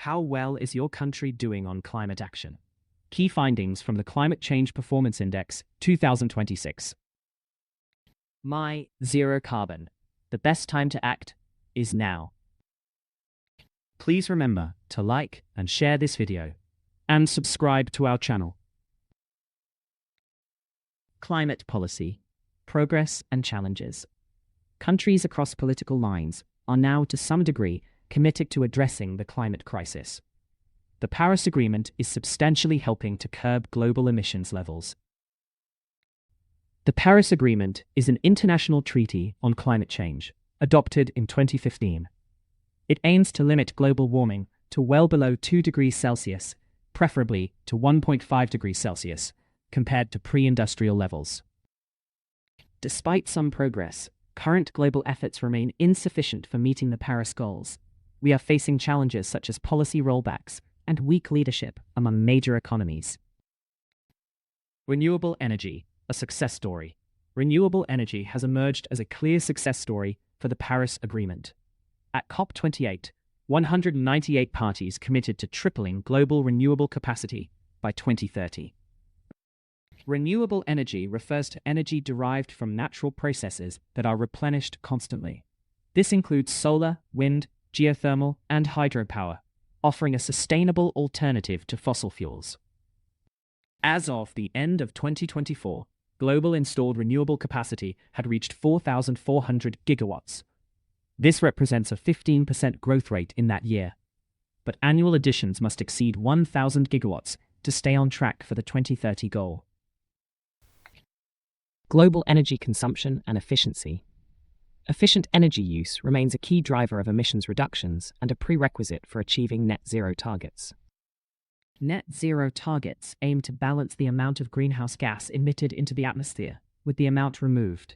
How well is your country doing on climate action? Key findings from the Climate Change Performance Index 2026. My zero carbon. The best time to act is now. Please remember to like and share this video and subscribe to our channel. Climate policy, progress and challenges. Countries across political lines are now to some degree committed to addressing the climate crisis. The Paris Agreement is substantially helping to curb global emissions levels. The Paris Agreement is an international treaty on climate change, adopted in 2015. It aims to limit global warming to well below 2 degrees Celsius, preferably to 1.5 degrees Celsius, compared to pre-industrial levels. Despite some progress, current global efforts remain insufficient for meeting the Paris goals. We are facing challenges such as policy rollbacks and weak leadership among major economies. Renewable energy, a success story. Renewable energy has emerged as a clear success story for the Paris Agreement. At COP28, 198 parties committed to tripling global renewable capacity by 2030. Renewable energy refers to energy derived from natural processes that are replenished constantly. This includes solar, wind, geothermal, and hydropower, offering a sustainable alternative to fossil fuels. As of the end of 2024, global installed renewable capacity had reached 4,400 gigawatts. This represents a 15% growth rate in that year. But annual additions must exceed 1,000 gigawatts to stay on track for the 2030 goal. Global energy consumption and efficiency. Efficient energy use remains a key driver of emissions reductions and a prerequisite for achieving net zero targets. Net zero targets aim to balance the amount of greenhouse gas emitted into the atmosphere with the amount removed.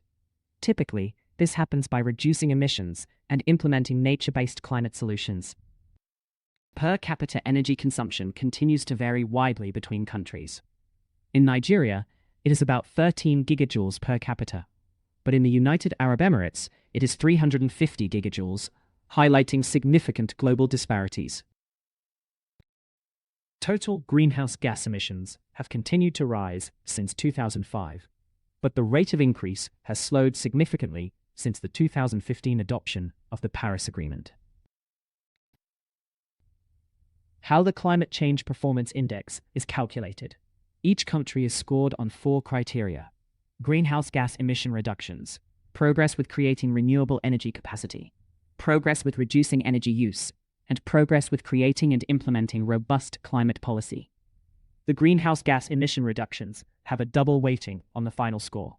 Typically, this happens by reducing emissions and implementing nature-based climate solutions. Per capita energy consumption continues to vary widely between countries. In Nigeria, it is about 13 gigajoules per capita, but in the United Arab Emirates, it is 350 gigajoules, highlighting significant global disparities. Total greenhouse gas emissions have continued to rise since 2005, but the rate of increase has slowed significantly since the 2015 adoption of the Paris Agreement. How the Climate Change Performance Index is calculated. Each country is scored on 4 criteria: greenhouse gas emission reductions, progress with creating renewable energy capacity, progress with reducing energy use, and progress with creating and implementing robust climate policy. The greenhouse gas emission reductions have a double weighting on the final score.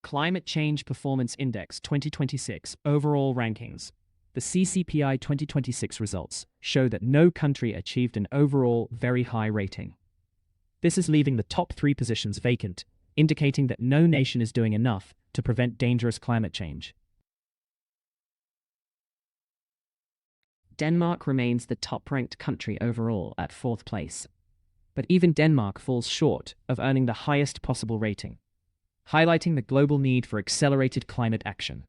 Climate Change Performance Index 2026 Overall Rankings. The CCPI 2026 results show that no country achieved an overall very high rating. This is leaving the top 3 positions vacant, indicating that no nation is doing enough to prevent dangerous climate change. Denmark remains the top-ranked country overall at 4th place. But even Denmark falls short of earning the highest possible rating, highlighting the global need for accelerated climate action.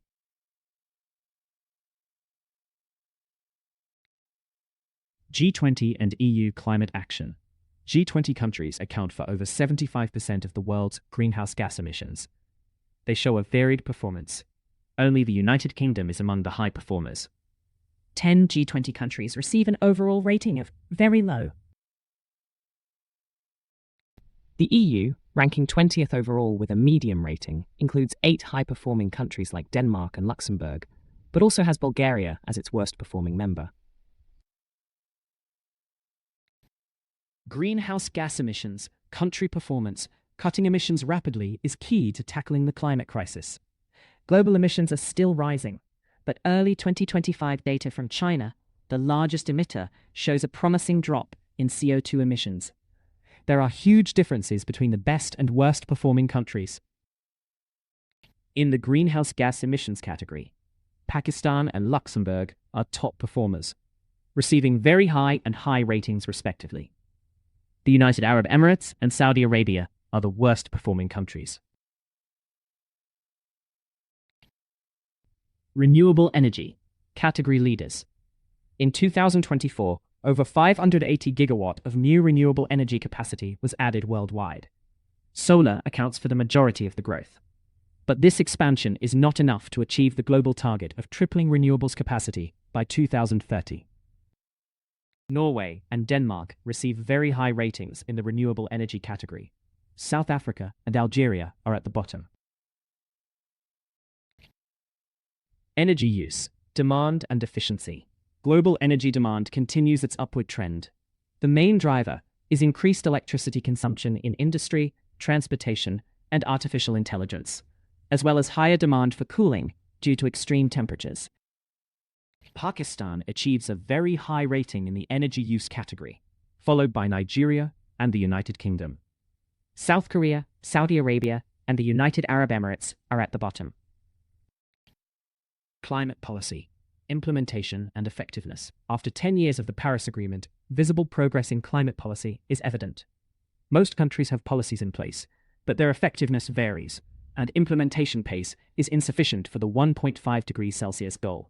G20 and EU climate action. G20 countries account for over 75% of the world's greenhouse gas emissions. They show a varied performance. Only the United Kingdom is among the high performers. 10 G20 countries receive an overall rating of very low. The EU, ranking 20th overall with a medium rating, includes 8 high-performing countries like Denmark and Luxembourg, but also has Bulgaria as its worst-performing member. Greenhouse gas emissions, country performance. Cutting emissions rapidly is key to tackling the climate crisis. Global emissions are still rising, but early 2025 data from China, the largest emitter, shows a promising drop in CO2 emissions. There are huge differences between the best and worst performing countries. In the greenhouse gas emissions category, Pakistan and Luxembourg are top performers, receiving very high and high ratings respectively. The United Arab Emirates and Saudi Arabia are the worst performing countries. Renewable energy, category leaders. In 2024, over 580 gigawatt of new renewable energy capacity was added worldwide. Solar accounts for the majority of the growth. But this expansion is not enough to achieve the global target of tripling renewables capacity by 2030. Norway and Denmark receive very high ratings in the renewable energy category. South Africa and Algeria are at the bottom. Energy use, demand and efficiency. Global energy demand continues its upward trend. The main driver is increased electricity consumption in industry, transportation, and artificial intelligence, as well as higher demand for cooling due to extreme temperatures. Pakistan achieves a very high rating in the energy use category, followed by Nigeria and the United Kingdom. South Korea, Saudi Arabia, and the United Arab Emirates are at the bottom. Climate policy, implementation, and effectiveness. After 10 years of the Paris Agreement, visible progress in climate policy is evident. Most countries have policies in place, but their effectiveness varies, and implementation pace is insufficient for the 1.5 degrees Celsius goal.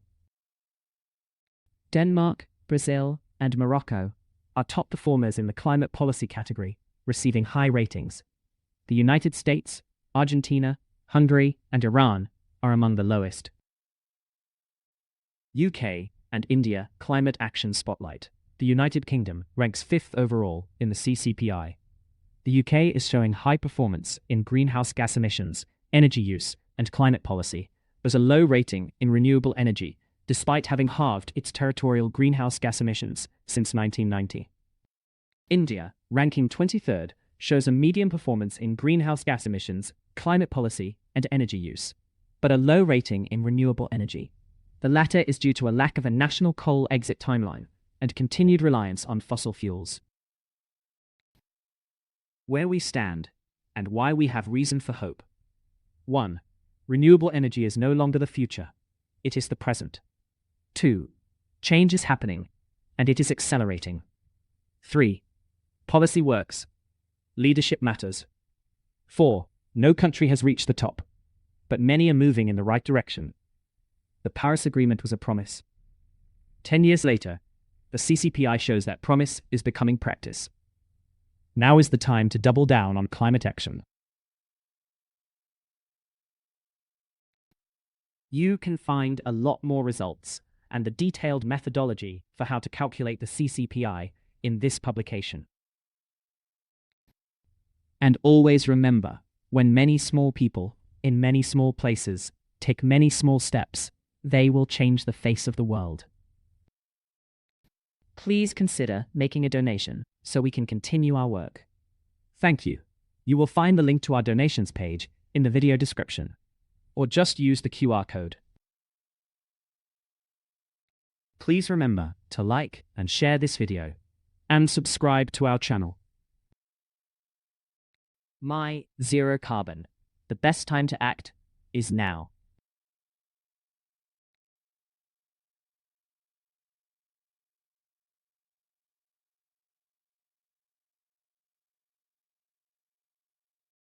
Denmark, Brazil, and Morocco are top performers in the climate policy category, receiving high ratings. The United States, Argentina, Hungary, and Iran are among the lowest. UK and India Climate Action Spotlight. The United Kingdom ranks 5th overall in the CCPI. The UK is showing high performance in greenhouse gas emissions, energy use, and climate policy, but a low rating in renewable energy, despite having halved its territorial greenhouse gas emissions since 1990. India, ranking 23rd, shows a medium performance in greenhouse gas emissions, climate policy, and energy use, but a low rating in renewable energy. The latter is due to a lack of a national coal exit timeline and continued reliance on fossil fuels. Where we stand, and why we have reason for hope. 1. Renewable energy is no longer the future. It is the present. 2. Change is happening, and it is accelerating. 3. Policy works. Leadership matters. 4. No country has reached the top, but many are moving in the right direction. The Paris Agreement was a promise. 10 years later, the CCPI shows that promise is becoming practice. Now is the time to double down on climate action. You can find a lot more results and the detailed methodology for how to calculate the CCPI in this publication. And always remember, when many small people, in many small places, take many small steps, they will change the face of the world. Please consider making a donation so we can continue our work. Thank you. You will find the link to our donations page in the video description, or just use the QR code. Please remember to like and share this video, and subscribe to our channel. My Zero Carbon. The best time to act is now.